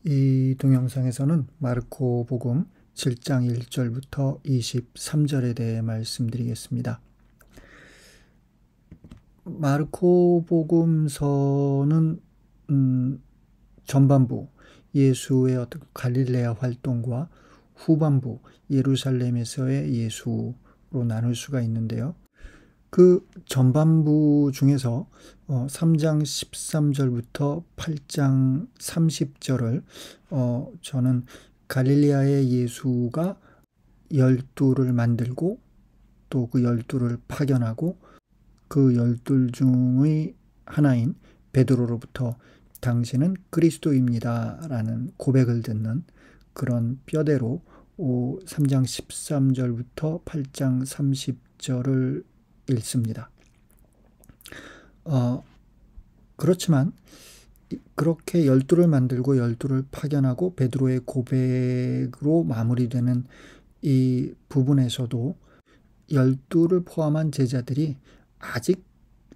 이 동영상에서는 마르코복음 7장 1절부터 23절에 대해 말씀드리겠습니다. 마르코복음서는 전반부 예수의 어떤 갈릴레아 활동과 후반부 예루살렘에서의 예수로 나눌 수가 있는데요. 그 전반부 중에서 3장 13절부터 8장 30절을 저는 갈릴레아의 예수가 12를 만들고 또 그 12를 파견하고 그 12 중의 하나인 베드로로부터 당신은 그리스도입니다 라는 고백을 듣는 그런 뼈대로 3장 13절부터 8장 30절을 읽습니다. 그렇지만 그렇게 12를 만들고 12를 파견하고 베드로의 고백으로 마무리되는 이 부분에서도 12를 포함한 제자들이 아직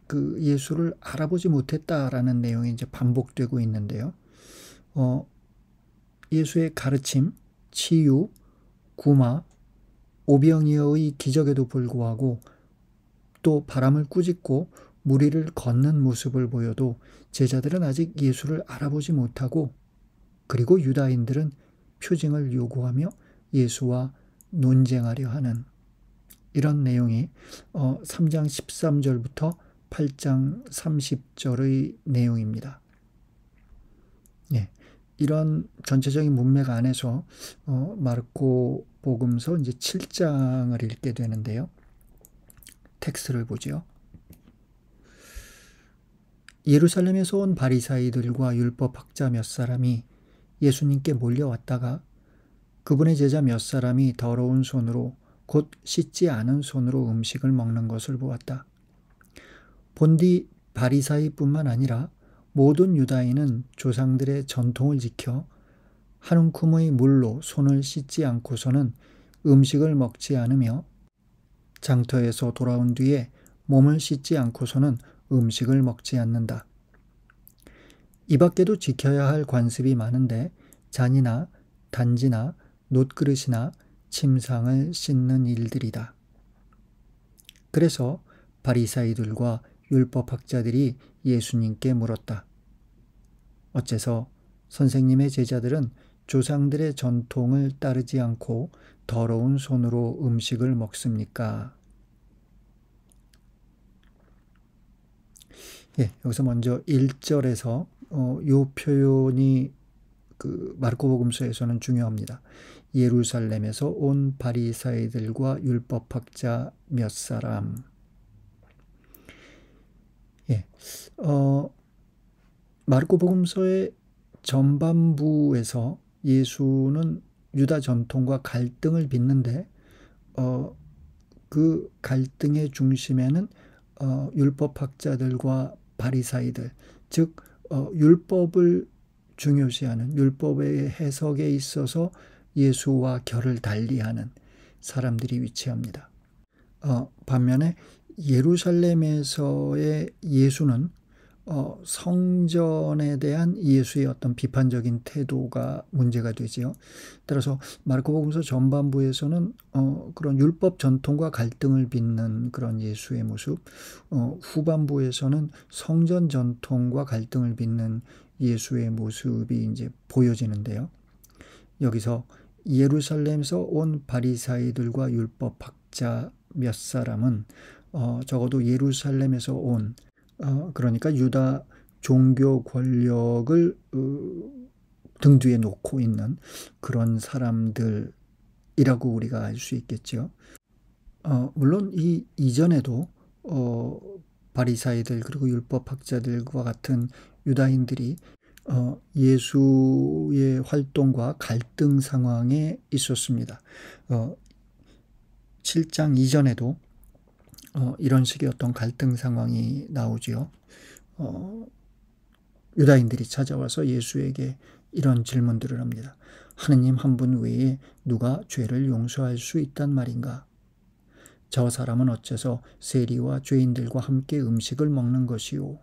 그 예수를 알아보지 못했다라는 내용이 이제 반복되고 있는데요. 예수의 가르침, 치유, 구마, 오병이어의 기적에도 불구하고 또 바람을 꾸짖고 무리를 걷는 모습을 보여도 제자들은 아직 예수를 알아보지 못하고, 그리고 유다인들은 표징을 요구하며 예수와 논쟁하려 하는 이런 내용이 3장 13절부터 8장 30절의 내용입니다. 이런 전체적인 문맥 안에서 마르코 복음서 이제 7장을 읽게 되는데요. 텍스트를 보죠. 예루살렘에서 온 바리사이들과 율법학자 몇 사람이 예수님께 몰려왔다가 그분의 제자 몇 사람이 더러운 손으로, 곧 씻지 않은 손으로 음식을 먹는 것을 보았다. 본디 바리사이뿐만 아니라 모든 유다인은 조상들의 전통을 지켜 한 움큼의 물로 손을 씻지 않고서는 음식을 먹지 않으며 장터에서 돌아온 뒤에 몸을 씻지 않고서는 음식을 먹지 않는다. 이 밖에도 지켜야 할 관습이 많은데 잔이나 단지나 놋그릇이나 침상을 씻는 일들이다. 그래서 바리사이들과 율법학자들이 예수님께 물었다. 어째서 선생님의 제자들은 조상들의 전통을 따르지 않고 더러운 손으로 음식을 먹습니까? 여기서 먼저 1절에서 이 표현이 그 마르코복음서에서는 중요합니다. 예루살렘에서 온 바리사이들과 율법학자 몇 사람. 마르코복음서의 전반부에서 예수는 유다 전통과 갈등을 빚는데 그 갈등의 중심에는 율법학자들과 바리사이들, 즉 율법을 중요시하는, 율법의 해석에 있어서 예수와 결을 달리하는 사람들이 위치합니다. 반면에 예루살렘에서의 예수는 성전에 대한 예수의 어떤 비판적인 태도가 문제가 되지요. 따라서 마르코복음서 전반부에서는 그런 율법 전통과 갈등을 빚는 그런 예수의 모습, 후반부에서는 성전 전통과 갈등을 빚는 예수의 모습이 이제 보여지는데요. 여기서 예루살렘에서 온 바리사이들과 율법학자 몇 사람은 적어도 예루살렘에서 온, 그러니까 유다 종교 권력을 등 뒤에 놓고 있는 그런 사람들이라고 우리가 알 수 있겠죠. 물론 이 이전에도 바리사이들 그리고 율법학자들과 같은 유다인들이 예수의 활동과 갈등 상황에 있었습니다. 7장 이전에도 이런 식의 어떤 갈등 상황이 나오지요. 유다인들이 찾아와서 예수에게 이런 질문들을 합니다. 하느님 한 분 외에 누가 죄를 용서할 수 있단 말인가? 저 사람은 어째서 세리와 죄인들과 함께 음식을 먹는 것이오?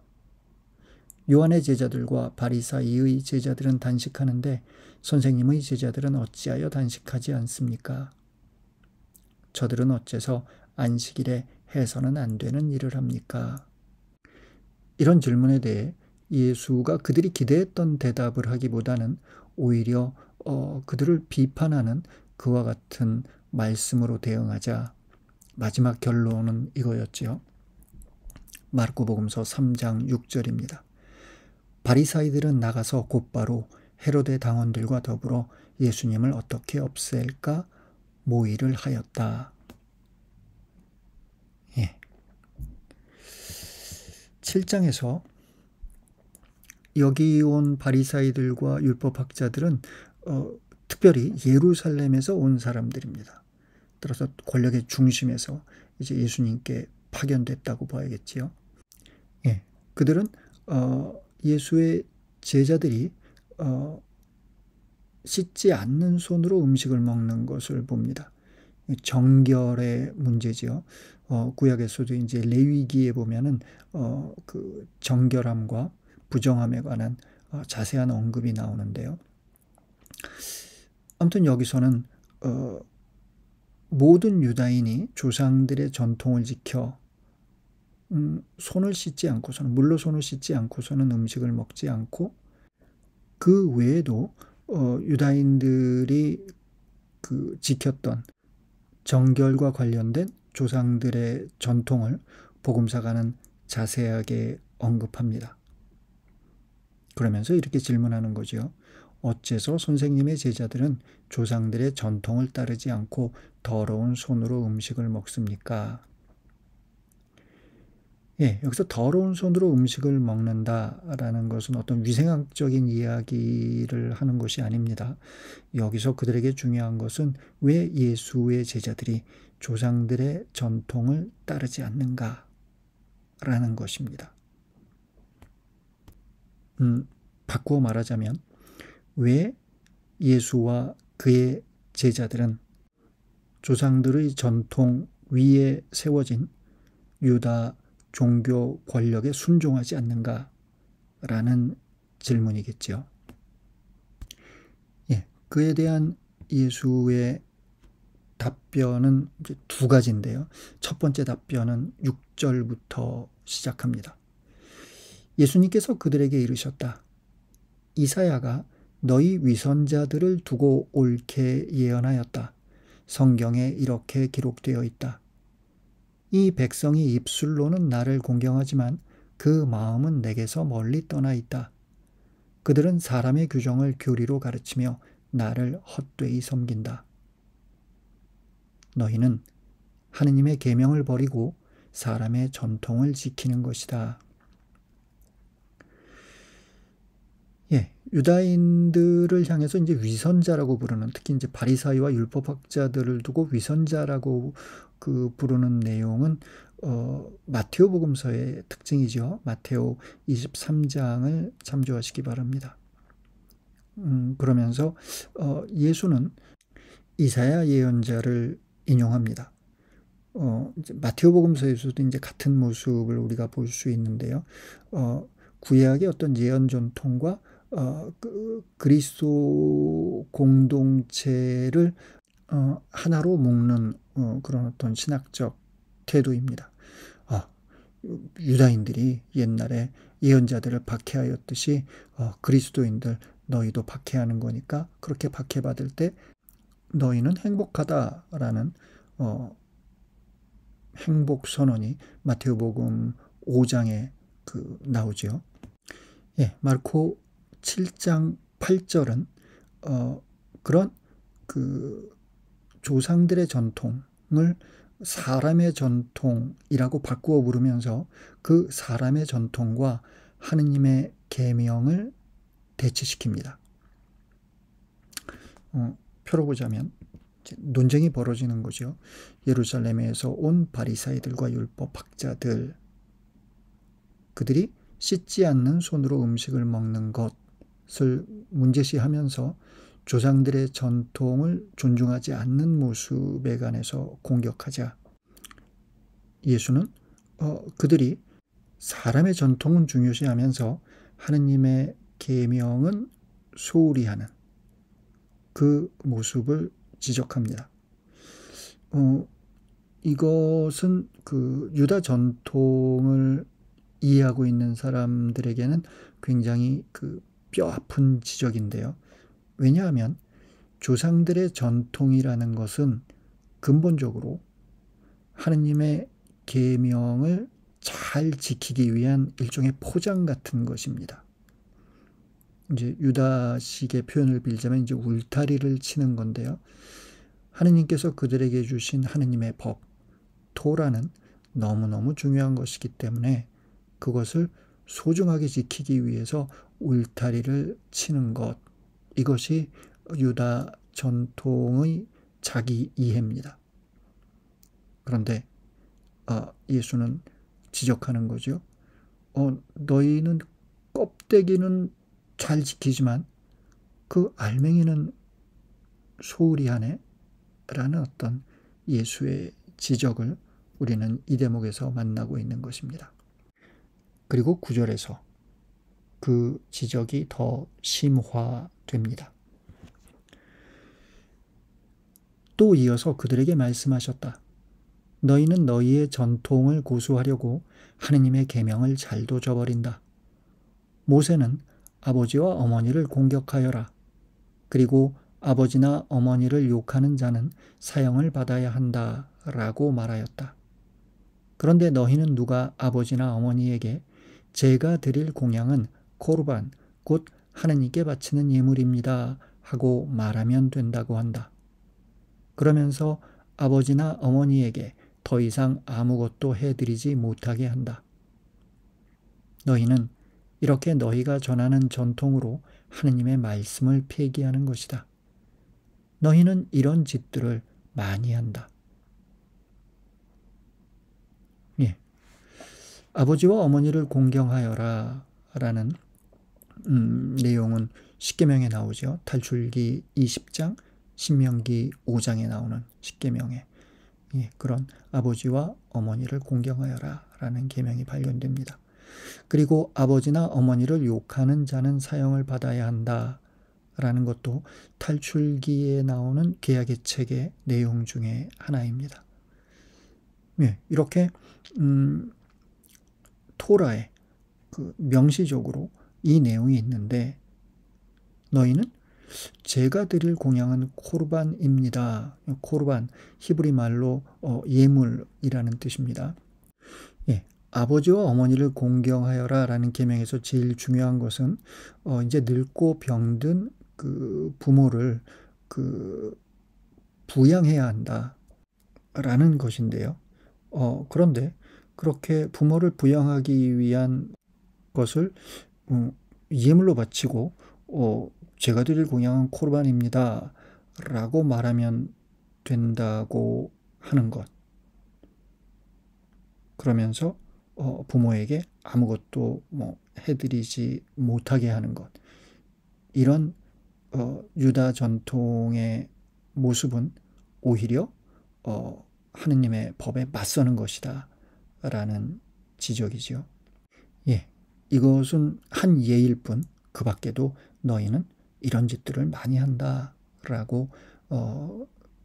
요한의 제자들과 바리사이의 제자들은 단식하는데 선생님의 제자들은 어찌하여 단식하지 않습니까? 저들은 어째서 안식일에 해서는 안 되는 일을 합니까? 이런 질문에 대해 예수가 그들이 기대했던 대답을 하기보다는 오히려 그들을 비판하는 그와 같은 말씀으로 대응하자 마지막 결론은 이거였지요. 마르코복음서 3장 6절입니다. 바리사이들은 나가서 곧바로 헤로데 당원들과 더불어 예수님을 어떻게 없앨까 모의를 하였다. 예. 7장에서 여기 온 바리사이들과 율법학자들은 특별히 예루살렘에서 온 사람들입니다. 따라서 권력의 중심에서 이제 예수님께 파견됐다고 봐야겠지요. 예, 그들은 예수의 제자들이 씻지 않는 손으로 음식을 먹는 것을 봅니다. 정결의 문제지요. 구약에서도 이제 레위기에 보면은 그 정결함과 부정함에 관한 자세한 언급이 나오는데요. 아무튼 여기서는 모든 유다인이 조상들의 전통을 지켜 손을 씻지 않고서는, 물로 손을 씻지 않고서는 음식을 먹지 않고, 그 외에도 유다인들이 그 지켰던 정결과 관련된 조상들의 전통을 복음사가는 자세하게 언급합니다. 그러면서 이렇게 질문하는 거죠. 어째서 선생님의 제자들은 조상들의 전통을 따르지 않고 더러운 손으로 음식을 먹습니까? 예, 여기서 더러운 손으로 음식을 먹는다라는 것은 어떤 위생학적인 이야기를 하는 것이 아닙니다. 여기서 그들에게 중요한 것은 왜 예수의 제자들이 조상들의 전통을 따르지 않는가라는 것입니다. 바꾸어 말하자면 왜 예수와 그의 제자들은 조상들의 전통 위에 세워진 유다 종교 권력에 순종하지 않는가라는 질문이겠죠. 예, 그에 대한 예수의 답변은 이제 두 가지인데요. 첫 번째 답변은 6절부터 시작합니다. 예수님께서 그들에게 이르셨다. 이사야가 너희 위선자들을 두고 옳게 예언하였다. 성경에 이렇게 기록되어 있다. 이 백성이 입술로는 나를 공경하지만 그 마음은 내게서 멀리 떠나 있다. 그들은 사람의 규정을 교리로 가르치며 나를 헛되이 섬긴다. 너희는 하느님의 계명을 버리고 사람의 전통을 지키는 것이다. 예, 유다인들을 향해서 이제 위선자라고 부르는, 특히 이제 바리사이와 율법학자들을 두고 위선자라고 부르는 내용은 마테오 복음서의 특징이죠. 마테오 23장을 참조하시기 바랍니다. 그러면서 예수는 이사야 예언자를 인용합니다. 이제 마테오 복음서에서도 이제 같은 모습을 우리가 볼 수 있는데요. 구약의 어떤 예언 전통과 그리스도 공동체를 하나로 묶는 그런 어떤 신학적 태도입니다. 유다인들이 옛날에 예언자들을 박해하였듯이 그리스도인들 너희도 박해하는 거니까 그렇게 박해받을 때 너희는 행복하다라는 행복 선언이 마테오복음 5장에 나오죠. 예, 마르코 7장 8절은 그런 조상들의 전통을 사람의 전통이라고 바꾸어 부르면서 그 사람의 전통과 하느님의 계명을 대치시킵니다. 표로 보자면 논쟁이 벌어지는 거죠. 예루살렘에서 온 바리사이들과 율법학자들, 그들이 씻지 않는 손으로 음식을 먹는 것을 문제시하면서 조상들의 전통을 존중하지 않는 모습에 관해서 공격하자 예수는 그들이 사람의 전통은 중요시하면서 하느님의 계명은 소홀히 하는 그 모습을 지적합니다. 이것은 그 유다 전통을 이해하고 있는 사람들에게는 굉장히 그 뼈아픈 지적인데요. 왜냐하면 조상들의 전통이라는 것은 근본적으로 하느님의 계명을 잘 지키기 위한 일종의 포장 같은 것입니다. 이제 유다식의 표현을 빌자면 이제 울타리를 치는 건데요. 하느님께서 그들에게 주신 하느님의 법, 토라는 너무너무 중요한 것이기 때문에 그것을 소중하게 지키기 위해서 울타리를 치는 것, 이것이 유다 전통의 자기 이해입니다. 그런데 예수는 지적하는 거죠. 너희는 껍데기는 잘 지키지만 그 알맹이는 소홀히 하네 라는 어떤 예수의 지적을 우리는 이 대목에서 만나고 있는 것입니다. 그리고 9절에서 그 지적이 더 심화됩니다. 또 이어서 그들에게 말씀하셨다. 너희는 너희의 전통을 고수하려고 하느님의 계명을 잘도 저버린다. 모세는 아버지와 어머니를 공격하여라. 그리고 아버지나 어머니를 욕하는 자는 사형을 받아야 한다 라고 말하였다. 그런데 너희는 누가 아버지나 어머니에게 제가 드릴 공양은 코르반, 곧 하느님께 바치는 예물입니다 하고 말하면 된다고 한다. 그러면서 아버지나 어머니에게 더 이상 아무것도 해드리지 못하게 한다. 너희는 이렇게 너희가 전하는 전통으로 하느님의 말씀을 폐기하는 것이다. 너희는 이런 짓들을 많이 한다. 예. 아버지와 어머니를 공경하여라 라는 내용은 십계명에 나오죠. 탈출기 20장, 신명기 5장에 나오는 십계명에 그런 아버지와 어머니를 공경하여라 라는 계명이 발견됩니다. 그리고 아버지나 어머니를 욕하는 자는 사형을 받아야 한다 라는 것도 탈출기에 나오는 구약의 책의 내용 중에 하나입니다. 이렇게 토라에 그 명시적으로 이 내용이 있는데 너희는 제가 드릴 공양은 코르반입니다. 코르반 히브리 말로 예물이라는 뜻입니다. 아버지와 어머니를 공경하여라 라는 계명에서 제일 중요한 것은 이제 늙고 병든 그 부모를 그 부양해야 한다 라는 것인데요. 그런데 그렇게 부모를 부양하기 위한 것을 예물로 바치고 제가 드릴 공양은 코르반입니다 라고 말하면 된다고 하는 것. 그러면서 부모에게 아무것도 해드리지 못하게 하는 것. 이런 유다 전통의 모습은 오히려 하느님의 법에 맞서는 것이다 라는 지적이죠. 이것은 한 예일 뿐 그 밖에도 너희는 이런 짓들을 많이 한다 라고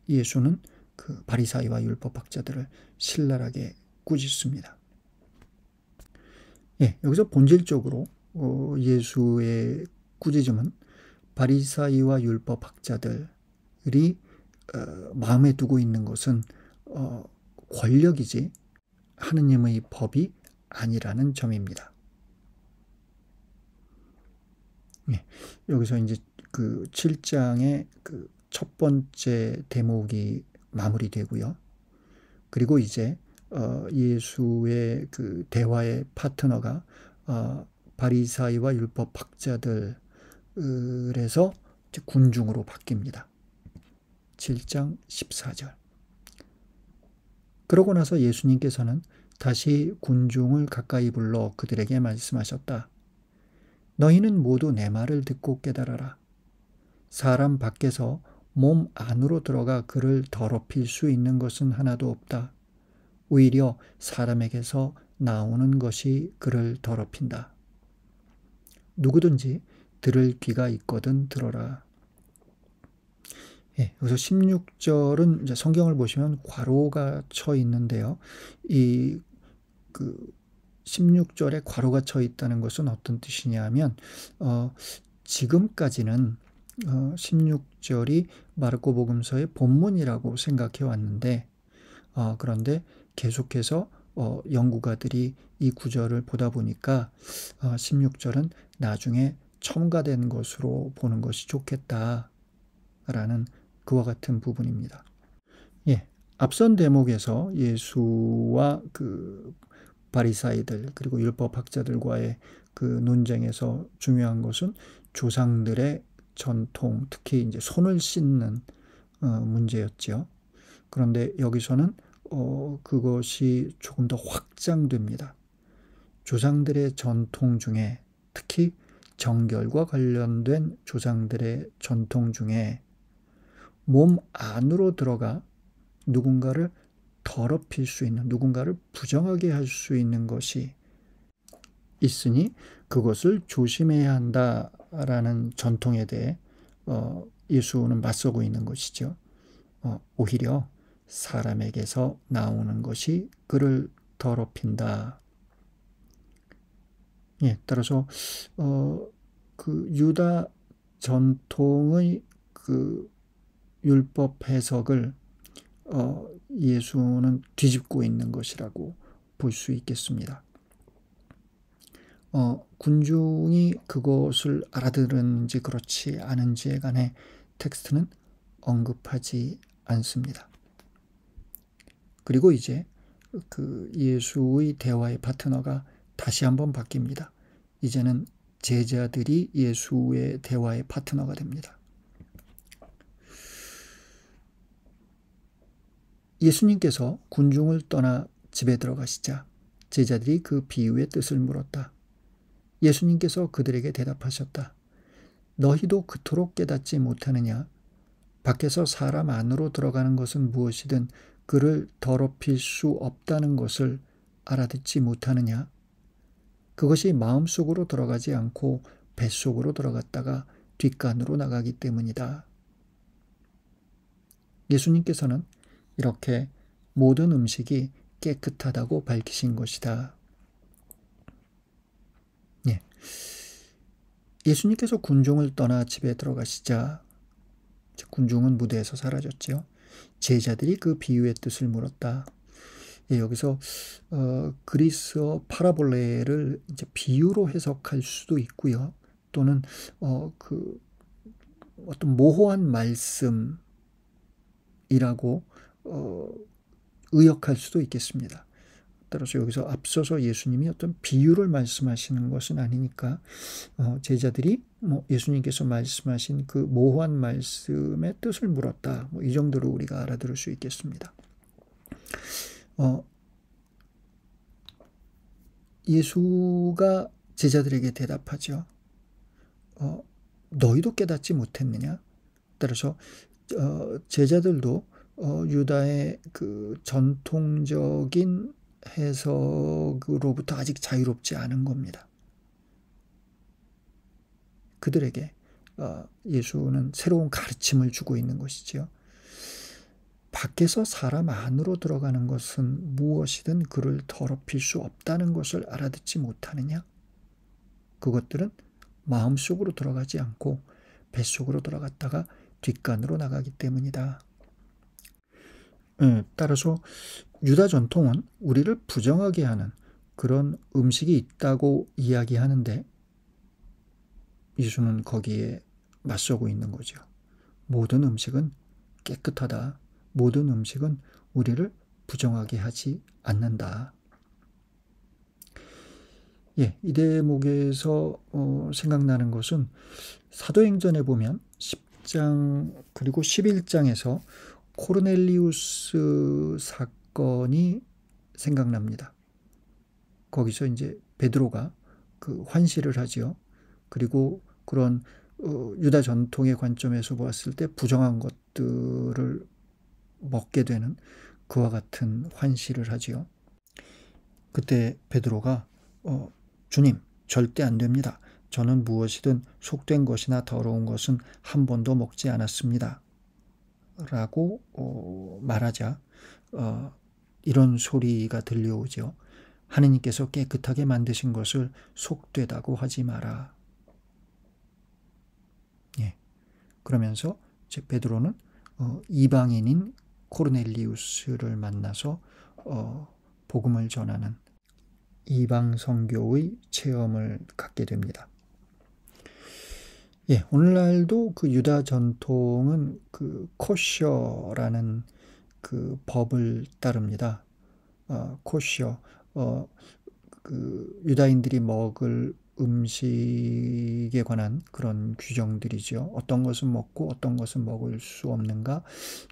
예수는 그 바리사이와 율법학자들을 신랄하게 꾸짖습니다. 여기서 본질적으로 예수의 꾸짖음은 바리사이와 율법학자들이 마음에 두고 있는 것은 권력이지 하느님의 법이 아니라는 점입니다. 여기서 이제 그 7장의 그 첫 번째 대목이 마무리되고요. 그리고 이제 예수의 그 대화의 파트너가 바리사이와 율법학자들에서 군중으로 바뀝니다. 7장 14절. 그러고 나서 예수님께서는 다시 군중을 가까이 불러 그들에게 말씀하셨다. 너희는 모두 내 말을 듣고 깨달아라. 사람 밖에서 몸 안으로 들어가 그를 더럽힐 수 있는 것은 하나도 없다. 오히려 사람에게서 나오는 것이 그를 더럽힌다. 누구든지 들을 귀가 있거든 들어라. 예, 여기서 16절은 이제 성경을 보시면 괄호가 쳐 있는데요. 이 16절에 괄호가 쳐 있다는 것은 어떤 뜻이냐면 지금까지는 16절이 마르코 복음서의 본문이라고 생각해 왔는데 그런데 계속해서 연구가들이 이 구절을 보다 보니까 16절은 나중에 첨가된 것으로 보는 것이 좋겠다라는 그와 같은 부분입니다. 예, 앞선 대목에서 예수와 바리사이들 그리고 율법학자들과의 논쟁에서 중요한 것은 조상들의 전통, 특히 이제 손을 씻는 문제였죠. 그런데 여기서는 그것이 조금 더 확장됩니다. 조상들의 전통 중에 특히 정결과 관련된 조상들의 전통 중에 몸 안으로 들어가 누군가를 더럽힐 수 있는, 누군가를 부정하게 할 수 있는 것이 있으니 그것을 조심해야 한다라는 전통에 대해 예수는 맞서고 있는 것이죠. 오히려 사람에게서 나오는 것이 그를 더럽힌다. 예, 따라서 유다 전통의 율법 해석을 예수는 뒤집고 있는 것이라고 볼 수 있겠습니다. 군중이 그것을 알아들었는지 그렇지 않은지에 관해 텍스트는 언급하지 않습니다. 그리고 이제 예수의 대화의 파트너가 다시 한번 바뀝니다. 이제는 제자들이 예수의 대화의 파트너가 됩니다. 예수님께서 군중을 떠나 집에 들어가시자 제자들이 그 비유의 뜻을 물었다. 예수님께서 그들에게 대답하셨다. 너희도 그토록 깨닫지 못하느냐? 밖에서 사람 안으로 들어가는 것은 무엇이든 그를 더럽힐 수 없다는 것을 알아듣지 못하느냐? 그것이 마음속으로 들어가지 않고 뱃속으로 들어갔다가 뒷간으로 나가기 때문이다. 예수님께서는 이렇게 모든 음식이 깨끗하다고 밝히신 것이다. 예. 예수님께서 군중을 떠나 집에 들어가시자 군중은 무대에서 사라졌죠. 제자들이 그 비유의 뜻을 물었다. 예, 여기서 그리스어 파라볼레를 이제 비유로 해석할 수도 있고요. 또는 어떤 모호한 말씀이라고 의역할 수도 있겠습니다. 따라서 여기서 앞서서 예수님이 어떤 비유를 말씀하시는 것은 아니니까 제자들이 예수님께서 말씀하신 그 모호한 말씀의 뜻을 물었다. 이 정도로 우리가 알아들을 수 있겠습니다. 예수가 제자들에게 대답하죠. 너희도 깨닫지 못했느냐? 따라서 제자들도 유다의 전통적인 해석으로부터 아직 자유롭지 않은 겁니다. 그들에게 예수는 새로운 가르침을 주고 있는 것이지요. 밖에서 사람 안으로 들어가는 것은 무엇이든 그를 더럽힐 수 없다는 것을 알아듣지 못하느냐? 그것들은 마음속으로 들어가지 않고 뱃속으로 들어갔다가 뒷간으로 나가기 때문이다. 따라서 유다 전통은 우리를 부정하게 하는 그런 음식이 있다고 이야기하는데 예수는 거기에 맞서고 있는 거죠. 모든 음식은 깨끗하다. 모든 음식은 우리를 부정하게 하지 않는다. 예, 이 대목에서 생각나는 것은 사도행전에 보면 10장 그리고 11장에서 코르넬리우스 사건이 생각납니다. 거기서 이제 베드로가 환시를 하지요. 그리고 그런 유다 전통의 관점에서 보았을 때 부정한 것들을 먹게 되는 그와 같은 환시를 하지요. 그때 베드로가 주님 절대 안 됩니다. 저는 무엇이든 속된 것이나 더러운 것은 한 번도 먹지 않았습니다. 라고 말하자 이런 소리가 들려오죠. 하느님께서 깨끗하게 만드신 것을 속되다고 하지 마라. 예. 그러면서 베드로는 이방인인 코르넬리우스를 만나서 복음을 전하는 이방 선교의 체험을 갖게 됩니다. 예, 오늘날도 그 유다 전통은 그 코셔라는 그 법을 따릅니다. 코셔, 그 유다인들이 먹을 음식에 관한 그런 규정들이죠. 어떤 것은 먹고 어떤 것은 먹을 수 없는가,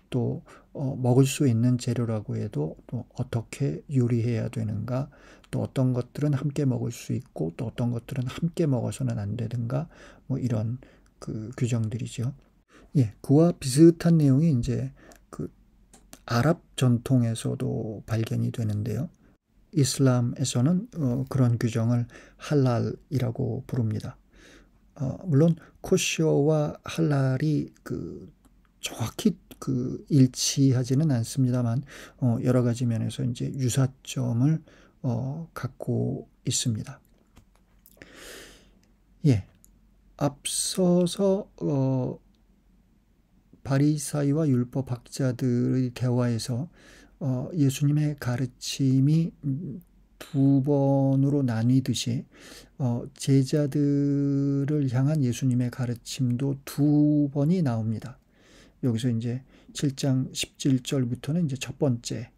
또 먹을 수 있는 재료라고 해도 또 어떻게 요리해야 되는가, 또 어떤 것들은 함께 먹을 수 있고 또 어떤 것들은 함께 먹어서는 안 되는가, 뭐 이런 그 규정들이죠. 예, 그와 비슷한 내용이 이제 그 아랍 전통에서도 발견이 되는데요. 이슬람에서는 그런 규정을 할랄이라고 부릅니다. 물론 코셔와 할랄이 그 정확히 그 일치하지는 않습니다만 여러 가지 면에서 이제 유사점을 갖고 있습니다. 예, 앞서서 바리사이와 율법학자들의 대화에서 예수님의 가르침이 두 번으로 나뉘듯이 제자들을 향한 예수님의 가르침도 두 번이 나옵니다. 여기서 이제 7장 17절부터는 이제 첫 번째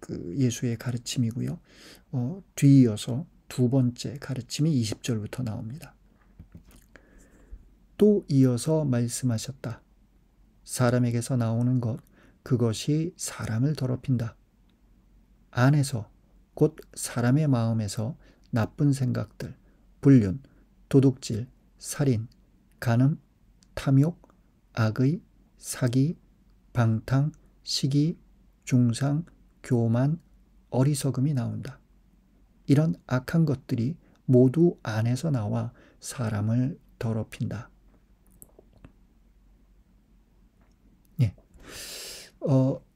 그 예수의 가르침이고요. 뒤이어서 두 번째 가르침이 20절부터 나옵니다. 또 이어서 말씀하셨다. 사람에게서 나오는 것, 그것이 사람을 더럽힌다. 안에서, 곧 사람의 마음에서 나쁜 생각들, 불륜, 도둑질, 살인, 간음, 탐욕, 악의, 사기, 방탕, 시기, 중상, 교만, 어리석음이 나온다. 이런 악한 것들이 모두 안에서 나와 사람을 더럽힌다. 예.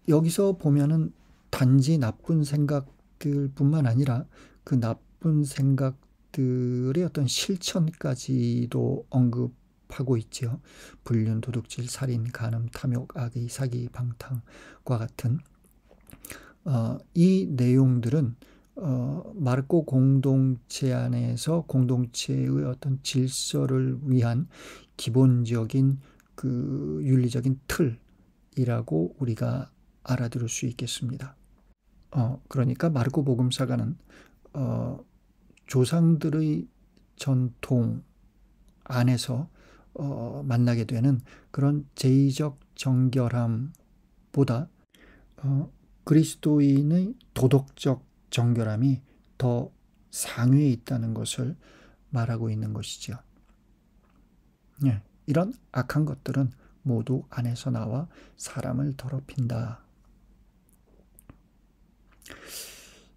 여기서 보면은 단지 나쁜 생각들뿐만 아니라 그 나쁜 생각들의 어떤 실천까지도 언급하고 있죠. 불륜, 도둑질, 살인, 간음, 탐욕, 악의, 사기, 방탕과 같은 이 내용들은 마르코 공동체 안에서 공동체의 어떤 질서를 위한 기본적인 그 윤리적인 틀이라고 우리가 알아들을 수 있겠습니다. 그러니까 마르코 복음사가는 조상들의 전통 안에서 만나게 되는 그런 제의적 정결함보다 그리스도인의 도덕적 정결함이 더 상위에 있다는 것을 말하고 있는 것이죠. 예, 이런 악한 것들은 모두 안에서 나와 사람을 더럽힌다.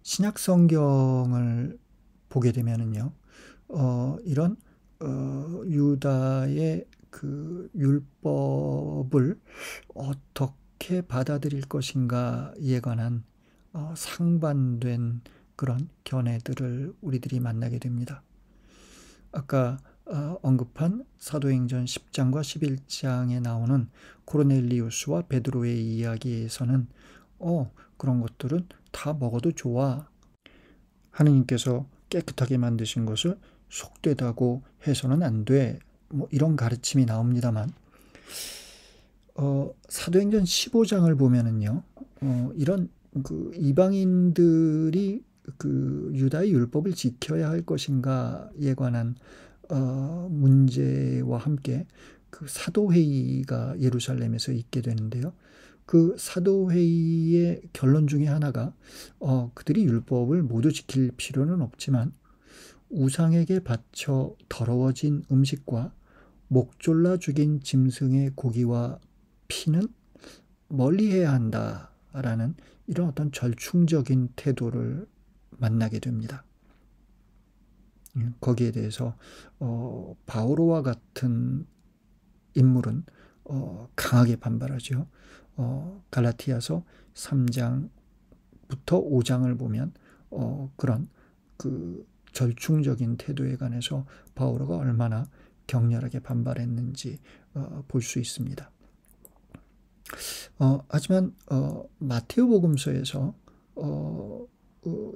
신약 성경을 보게 되면은요, 이런 유다의 그 율법을 어떻게 받아들일 것인가에 관한 상반된 그런 견해들을 우리들이 만나게 됩니다. 아까 언급한 사도행전 10장과 11장에 나오는 코르넬리우스와 베드로의 이야기에서는 그런 것들은 다 먹어도 좋아. 하느님께서 깨끗하게 만드신 것을 속되다고 해서는 안 돼. 뭐 이런 가르침이 나옵니다만 사도행전 15장을 보면은요, 이런 그 이방인들이 그 유다의 율법을 지켜야 할 것인가에 관한 문제와 함께 그 사도회의가 예루살렘에서 있게 되는데요. 그 사도회의의 결론 중에 하나가 그들이 율법을 모두 지킬 필요는 없지만 우상에게 바쳐 더러워진 음식과 목 졸라 죽인 짐승의 고기와 피는 멀리해야 한다라는 이런 어떤 절충적인 태도를 만나게 됩니다. 거기에 대해서 바오로와 같은 인물은 강하게 반발하죠. 갈라티아서 3장부터 5장을 보면 그런 그 절충적인 태도에 관해서 바오로가 얼마나 격렬하게 반발했는지 볼 수 있습니다. 하지만 마테오복음서에서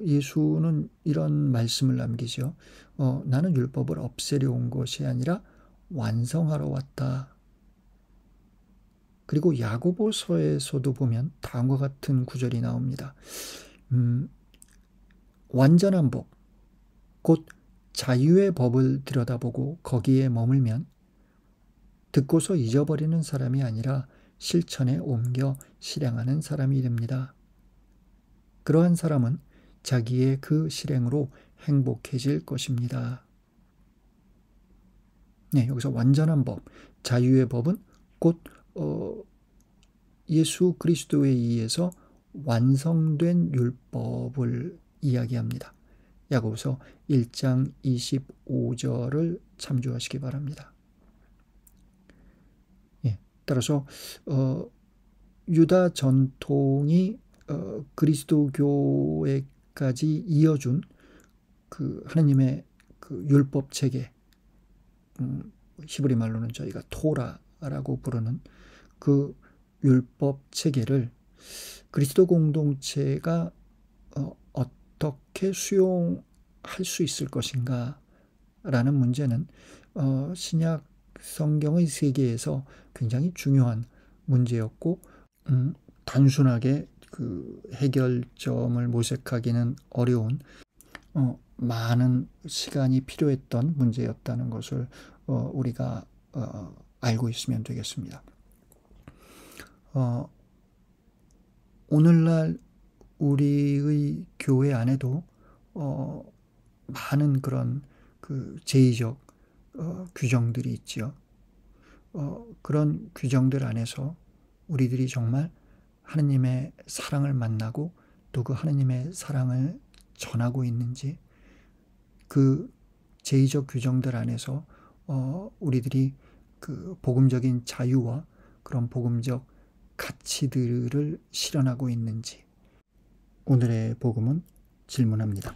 예수는 이런 말씀을 남기죠. 나는 율법을 없애려 온 것이 아니라 완성하러 왔다. 그리고 야고보서에서도 보면 다음과 같은 구절이 나옵니다. 완전한 법, 곧 자유의 법을 들여다보고 거기에 머물면 듣고서 잊어버리는 사람이 아니라 실천에 옮겨 실행하는 사람이 됩니다. 그러한 사람은 자기의 그 실행으로 행복해질 것입니다. 네, 여기서 완전한 법, 자유의 법은 곧 예수 그리스도에 의해서 완성된 율법을 이야기합니다. 야고보서 1장 25절을 참조하시기 바랍니다. 예, 따라서 유다 전통이 그리스도교에까지 이어준 그 하나님의 그 율법 체계, 히브리 말로는 저희가 토라라고 부르는 그 율법 체계를 그리스도 공동체가 어떻게 수용할 수 있을 것인가 라는 문제는 신약 성경의 세계에서 굉장히 중요한 문제였고, 단순하게 그 해결점을 모색하기는 어려운 많은 시간이 필요했던 문제였다는 것을 우리가 알고 있으면 되겠습니다. 오늘날 우리의 교회 안에도 많은 그런 그 제의적 규정들이 있지요. 그런 규정들 안에서 우리들이 정말 하느님의 사랑을 만나고 또 그 하느님의 사랑을 전하고 있는지, 그 제의적 규정들 안에서 우리들이 그 복음적인 자유와 그런 복음적 가치들을 실현하고 있는지, 오늘의 복음은 질문합니다.